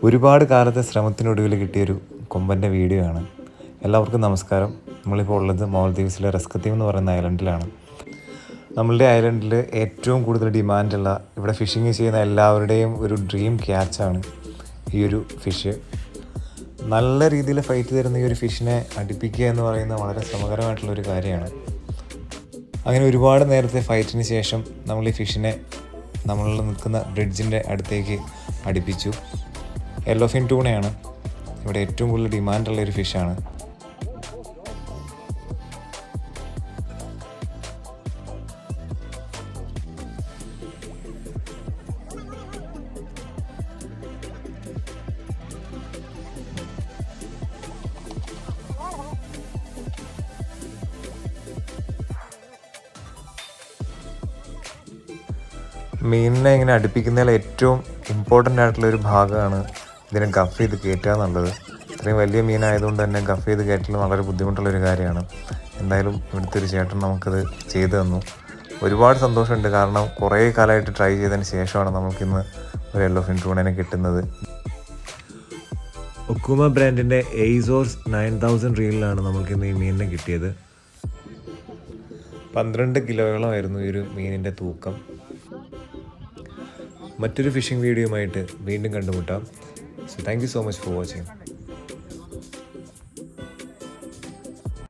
ഒരുപാട് കാലത്തെ ശ്രമത്തിനൊടുവിൽ കിട്ടിയൊരു കൊമ്പൻ്റെ വീഡിയോ ആണ്. എല്ലാവർക്കും നമസ്കാരം. നമ്മളിപ്പോൾ ഉള്ളത് മാലദ്വീപ്സിലെ റസ്കത്തീവ് എന്ന് പറയുന്ന ഐലൻഡിലാണ്. നമ്മളുടെ ഐലൻഡിൽ ഏറ്റവും കൂടുതൽ ഡിമാൻഡുള്ള, ഇവിടെ ഫിഷിങ് ചെയ്യുന്ന എല്ലാവരുടെയും ഒരു ഡ്രീം ക്യാച്ചാണ് ഈ ഒരു ഫിഷ്. നല്ല രീതിയിൽ ഫൈറ്റ് തരുന്ന ഈ ഒരു ഫിഷിനെ അടുപ്പിക്കുക എന്ന് പറയുന്നത് വളരെ ശ്രമകരമായിട്ടുള്ളൊരു കാര്യമാണ്. അങ്ങനെ ഒരുപാട് നേരത്തെ ഫൈറ്റിന് ശേഷം നമ്മൾ ഈ ഫിഷിനെ നമ്മൾ നിൽക്കുന്ന ബ്രിഡ്ജിൻ്റെ അടുത്തേക്ക് അടുപ്പിച്ചു. യെല്ലോ ഫിൻ ടൂണയാണ് ഇവിടെ ഏറ്റവും കൂടുതൽ ഡിമാൻഡുള്ള ഒരു ഫിഷാണ്. മീനിനെ ഇങ്ങനെ അടുപ്പിക്കുന്നതിൽ ഏറ്റവും ഇമ്പോർട്ടൻ്റ് ആയിട്ടുള്ളൊരു ഭാഗമാണ് ഇതിനെ ഗഫ് ചെയ്ത് കയറ്റുക എന്നുള്ളത്. ഇത്രയും വലിയ മീനായതുകൊണ്ട് തന്നെ ഗഫ് ചെയ്ത് കയറ്റൽ വളരെ ബുദ്ധിമുട്ടുള്ളൊരു കാര്യമാണ്. എന്തായാലും ഇവിടുത്തെ ഒരു ചേട്ടൻ നമുക്കത് ചെയ്തു തന്നു. ഒരുപാട് സന്തോഷമുണ്ട്, കാരണം കുറേ കാലമായിട്ട് ട്രൈ ചെയ്തതിന് ശേഷമാണ് നമുക്കിന്ന് ഒരു യെല്ലോ ഫിൻ ടൂണനെ കിട്ടുന്നത്. ഒക്കുമ ബ്രാൻഡിൻ്റെ എയ്സോർസ് 9000 റീലിലാണ് നമുക്കിന്ന് ഈ മീനിനെ കിട്ടിയത്. 12 കിലോയോളമായിരുന്നു ഈ ഒരു മീനിൻ്റെ തൂക്കം. മറ്റൊരു ഫിഷിംഗ് വീഡിയോയുമായിട്ട് വീണ്ടും കണ്ടുമുട്ടാം. So thank you so much for watching.